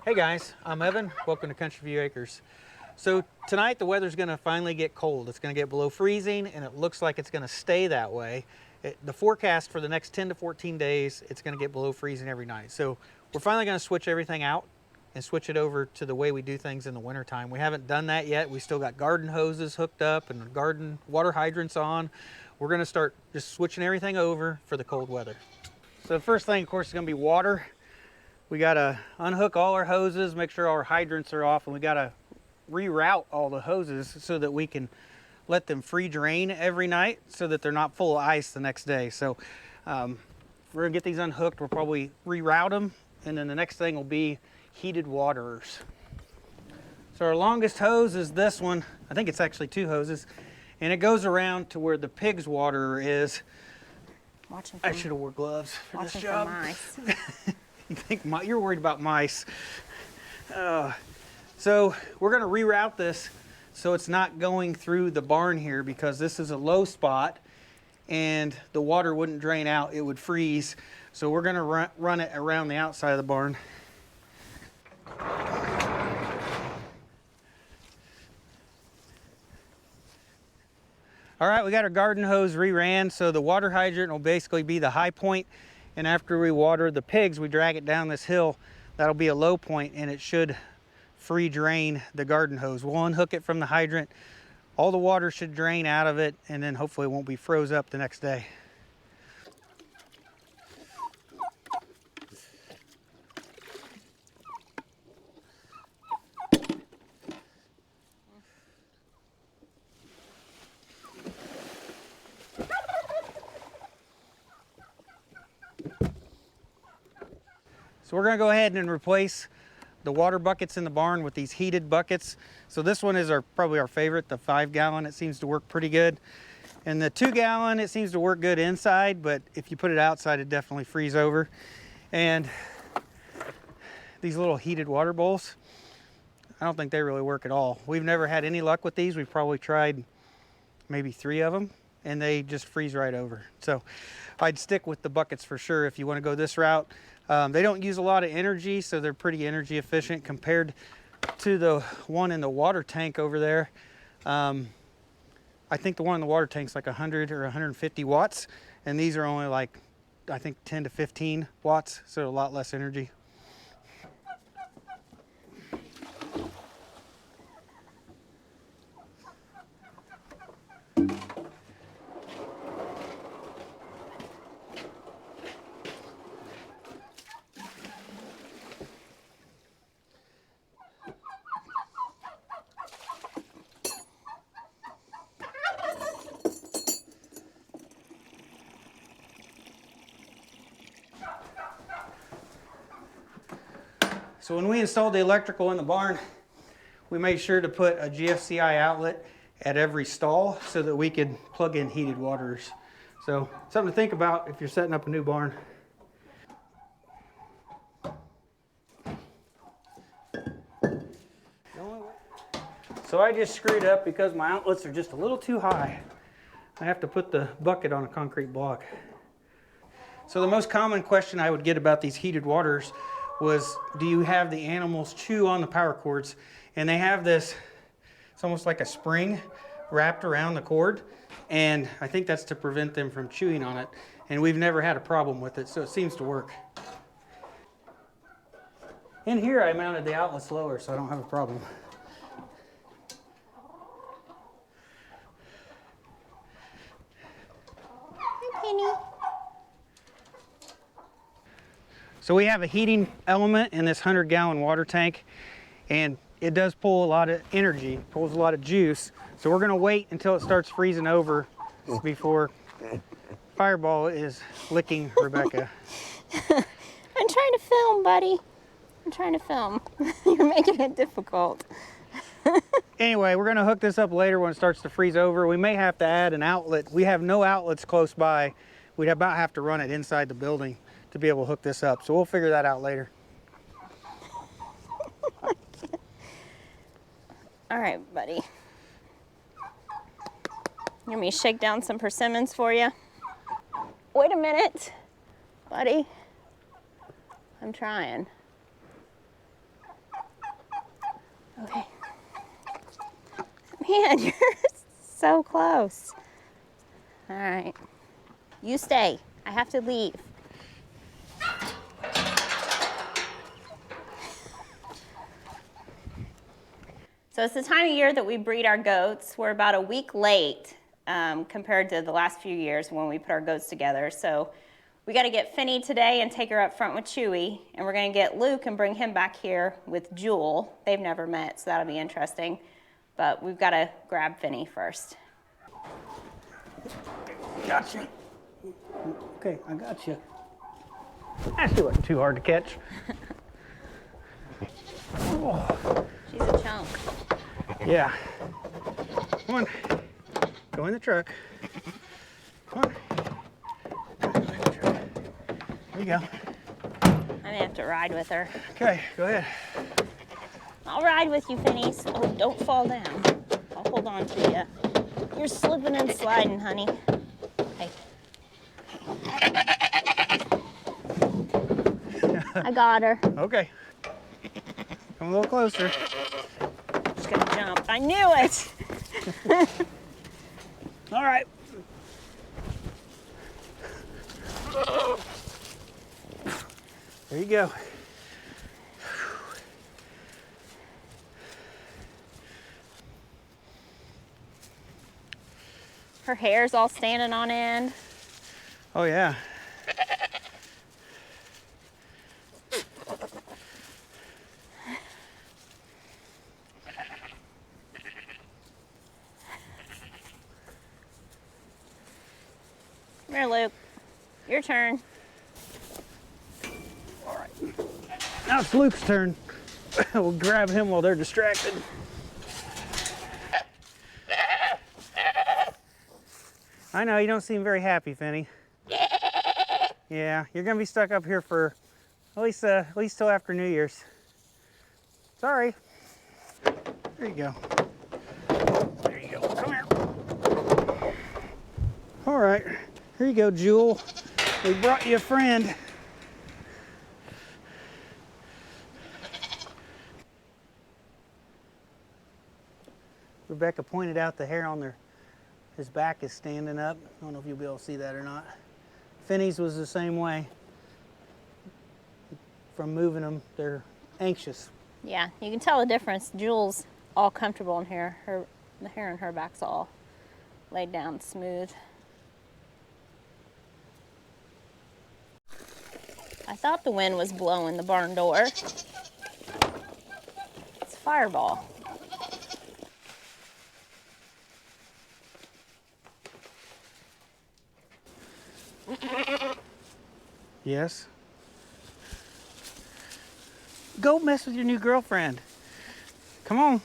Hey guys, I'm Evan. Welcome to Country View Acres. So tonight the weather's going to finally get cold. It's going to get below freezing and it looks like it's going to stay that way. The forecast for the next 10 to 14 days, it's going to get below freezing every night. So we're finally going to switch everything out and switch it over to the way we do things in the wintertime. We haven't done that yet. We still got garden hoses hooked up and garden water hydrants on. We're going to start just switching everything over for the cold weather. So the first thing, of course, is going to be water. We got to unhook all our hoses, make sure our hydrants are off, and we got to reroute all the hoses so that we can let them free drain every night so that they're not full of ice the next day. So we're gonna get these unhooked. We'll probably reroute them, and then the next thing will be heated waterers. So our longest hose is this one. I think it's actually 2 hoses, and it goes around to where the pig's waterer is. I should have wore gloves for this job. You think you're worried about mice. So we're going to reroute this so it's not going through the barn here, because this is a low spot and the water wouldn't drain out, it would freeze. So we're going to run it around the outside of the barn. All right, we got our garden hose re-ran, so the water hydrant will basically be the high point, and after we water the pigs, we drag it down this hill. That'll be a low point, and it should free drain the garden hose. We'll unhook it from the hydrant. All the water should drain out of it, and then hopefully it won't be froze up the next day. So we're going to go ahead and replace the water buckets in the barn with these heated buckets. So this one is probably our favorite, the 5-gallon. It seems to work pretty good. And the 2-gallon, it seems to work good inside, but if you put it outside, it definitely freeze over. And these little heated water bowls, I don't think they really work at all. We've never had any luck with these. We've probably tried maybe 3 of them, and they just freeze right over. So I'd stick with the buckets for sure if you want to go this route. They don't use a lot of energy, so they're pretty energy efficient compared to the one in the water tank over there. I think the one in the water tank's like 100 or 150 watts, and these are only like, I think 10 to 15 watts, so a lot less energy. So when we installed the electrical in the barn, we made sure to put a GFCI outlet at every stall so that we could plug in heated waterers. So something to think about if you're setting up a new barn. So I just screwed up because my outlets are just a little too high. I have to put the bucket on a concrete block. So the most common question I would get about these heated waterers was, do you have the animals chew on the power cords? And they have this, it's almost like a spring wrapped around the cord, and I think that's to prevent them from chewing on it. And we've never had a problem with it, so it seems to work. In here I mounted the outlets lower, so I don't have a problem. Hi, Penny. So we have a heating element in this 100-gallon water tank, and it does pull a lot of energy, pulls a lot of juice. So we're gonna wait until it starts freezing over before Fireball is licking Rebecca. I'm trying to film, buddy. I'm trying to film. You're making it difficult. Anyway, we're gonna hook this up later when it starts to freeze over. We may have to add an outlet. We have no outlets close by. We'd about have to run it inside the building to be able to hook this up. So we'll figure that out later. All right, buddy. You want me to shake down some persimmons for you? Wait a minute, buddy. I'm trying. Okay. Man, you're so close. All right. You stay. I have to leave. So it's the time of year that we breed our goats. We're about a week late compared to the last few years when we put our goats together. So we got to get Finny today and take her up front with Chewy. And we're going to get Luke and bring him back here with Jewel. They've never met, so that'll be interesting. But we've got to grab Finny first. Gotcha. Okay, I got you. Actually wasn't too hard to catch. Oh. She's a chunk. Yeah. Come on. Go in the truck. Come on. There you go. I may have to ride with her. Okay, go ahead. I'll ride with you, Finny. Oh, don't fall down. I'll hold on to you. You're slipping and sliding, honey. Hey. I got her. Okay. Come a little closer. Just gonna jump. I knew it. All right. There you go. Her hair's all standing on end. Oh yeah. Come here, Luke. Your turn. All right. Now it's Luke's turn. We'll grab him while they're distracted. I know, you don't seem very happy, Finny. Yeah, you're gonna be stuck up here for at least till after New Year's. Sorry. There you go. There you go. Come here. All right. Here you go, Jewel. We brought you a friend. Rebecca pointed out the hair on his back is standing up. I don't know if you'll be able to see that or not. Finny's was the same way. From moving them, they're anxious. Yeah, you can tell the difference. Jewel's all comfortable in here. The hair on her back's all laid down smooth. I thought the wind was blowing the barn door. It's a fireball. Yes? Go mess with your new girlfriend. Come on.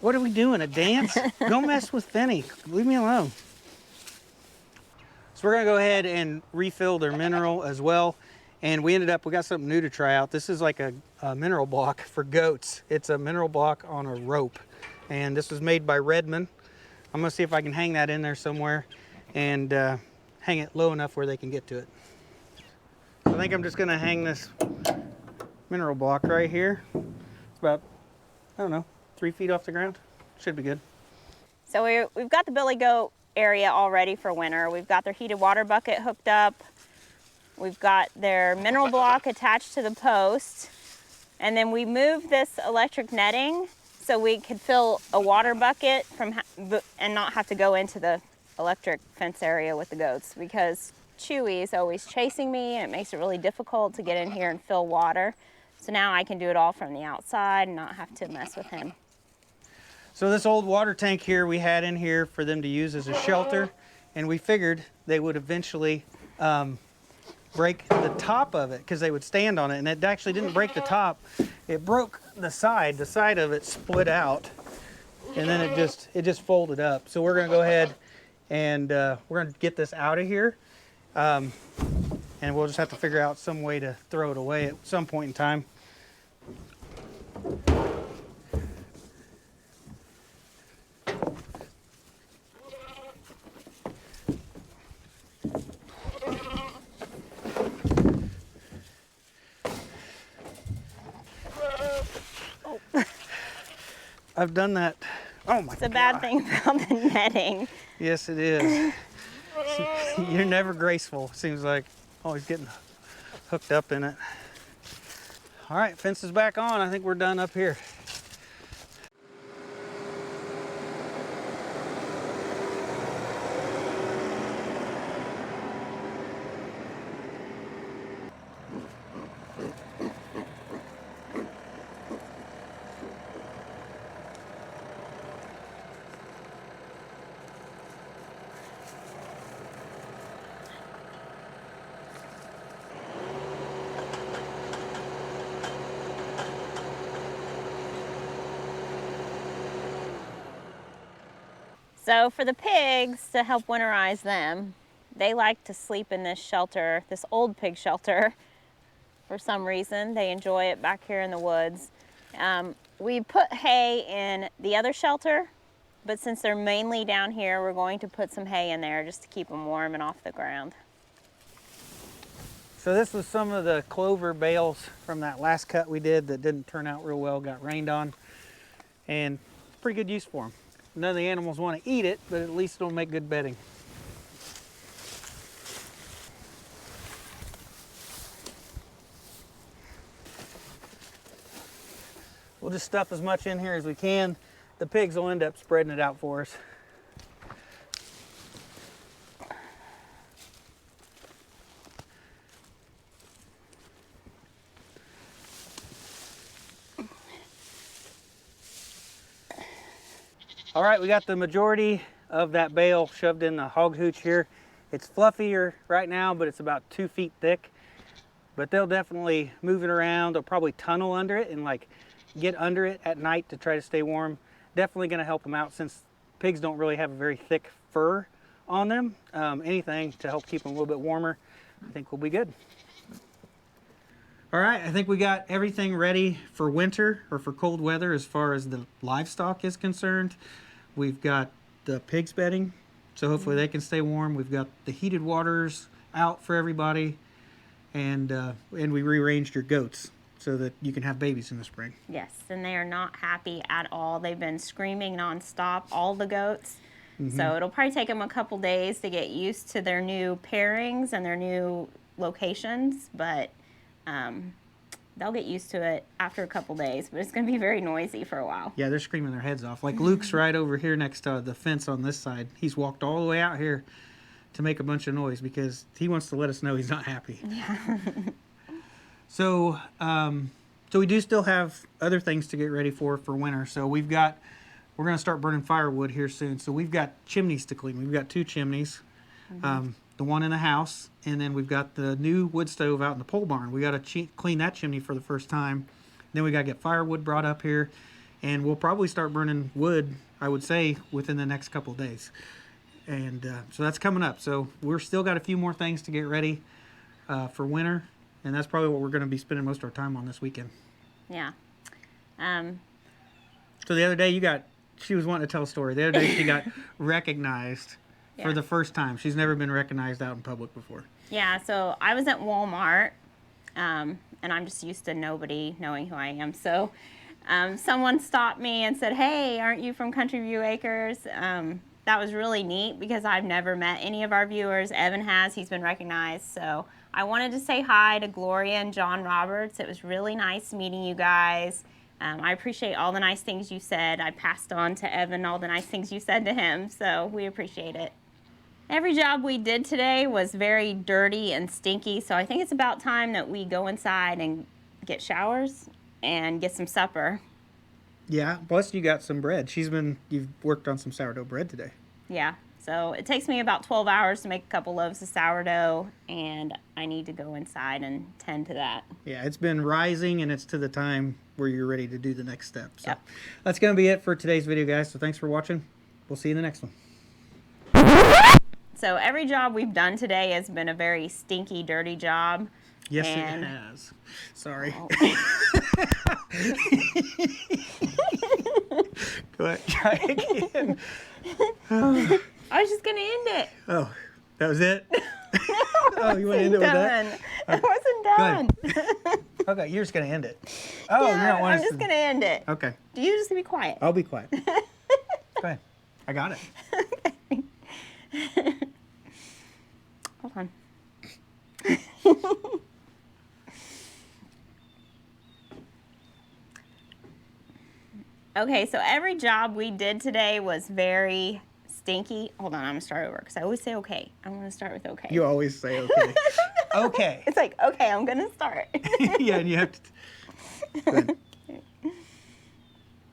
What are we doing, a dance? Go mess with Finny. Leave me alone. So we're gonna go ahead and refill their mineral as well. And we got something new to try out. This is like a mineral block for goats. It's a mineral block on a rope. And this was made by Redmond. I'm gonna see if I can hang that in there somewhere and hang it low enough where they can get to it. So I think I'm just gonna hang this mineral block right here. It's about, I don't know, 3 feet off the ground. Should be good. So we've got the billy goat area all ready for winter. We've got their heated water bucket hooked up. We've got their mineral block attached to the post. And then we moved this electric netting so we could fill a water bucket and not have to go into the electric fence area with the goats, because Chewy is always chasing me and it makes it really difficult to get in here and fill water. So now I can do it all from the outside and not have to mess with him. So this old water tank here we had in here for them to use as a shelter, and we figured they would eventually break the top of it because they would stand on it, and it actually didn't break the top. It broke the side. The side of it split out, and then it just folded up. So we're gonna go ahead and we're gonna get this out of here, and we'll just have to figure out some way to throw it away at some point in time. I've done that. Oh my God. It's a bad thing about the netting. Yes, it is. You're never graceful, seems like. Always getting hooked up in it. All right, fence is back on. I think we're done up here. So for the pigs, to help winterize them, they like to sleep in this shelter, this old pig shelter. For some reason, they enjoy it back here in the woods. We put hay in the other shelter, but since they're mainly down here, we're going to put some hay in there just to keep them warm and off the ground. So this was some of the clover bales from that last cut we did that didn't turn out real well, got rained on, and pretty good use for them. None of the animals want to eat it, but at least it'll make good bedding. We'll just stuff as much in here as we can. The pigs will end up spreading it out for us. All right, we got the majority of that bale shoved in the hog hooch here. It's fluffier right now, but it's about 2 feet thick. But they'll definitely move it around. They'll probably tunnel under it and like get under it at night to try to stay warm. Definitely gonna help them out since pigs don't really have a very thick fur on them. Anything to help keep them a little bit warmer, I think will be good. All right, I think we got everything ready for winter or for cold weather as far as the livestock is concerned. We've got the pigs bedding, so hopefully they can stay warm. We've got the heated waters out for everybody, and we rearranged your goats so that you can have babies in the spring. Yes, and they are not happy at all. They've been screaming nonstop, all the goats. So it'll probably take them a couple days to get used to their new pairings and their new locations, but they'll get used to it after a couple days, but it's going to be very noisy for a while. Yeah, they're screaming their heads off. Like Luke's right over here next to the fence on this side. He's walked all the way out here to make a bunch of noise because he wants to let us know he's not happy. Yeah. So we do still have other things to get ready for winter. So we're going to start burning firewood here soon. So we've got chimneys to clean. We've got 2 chimneys. The one in the house, and then we've got the new wood stove out in the pole barn. We got to clean that chimney for the first time. Then we got to get firewood brought up here, and we'll probably start burning wood, I would say, within the next couple of days. And so that's coming up. So we're still got a few more things to get ready for winter, and that's probably what we're going to be spending most of our time on this weekend. Yeah. So the other day she was wanting to tell a story. The other day she got recognized for the first time. She's never been recognized out in public before. Yeah, so I was at Walmart, and I'm just used to nobody knowing who I am. So someone stopped me and said, "Hey, aren't you from Country View Acres?" That was really neat because I've never met any of our viewers. Evan has. He's been recognized. So I wanted to say hi to Gloria and John Roberts. It was really nice meeting you guys. I appreciate all the nice things you said. I passed on to Evan all the nice things you said to him, so we appreciate it. Every job we did today was very dirty and stinky, so I think it's about time that we go inside and get showers and get some supper. Yeah, plus you got some bread. You've worked on some sourdough bread today. Yeah, so it takes me about 12 hours to make a couple loaves of sourdough, and I need to go inside and tend to that. Yeah, it's been rising, and it's to the time where you're ready to do the next step. So that's going to be it for today's video, guys. So thanks for watching. We'll see you in the next one. So every job we've done today has been a very stinky, dirty job. Yes, it has. Sorry. Oh. Go ahead, try again. I was just going to end it. Oh, that was it? Oh, you want to end it with that? I wasn't done. Okay, you're just going to end it. Oh, Yeah, you don't want I'm us just going to end it. Okay. You just be quiet. I'll be quiet. Go ahead. I got it. Hold on. Okay, so every job we did today was very stinky. Hold on, I'm gonna start over because I always say okay. I'm gonna start with okay. You always say okay. Okay. It's like, okay, I'm gonna start. Yeah, and you have to. Go ahead.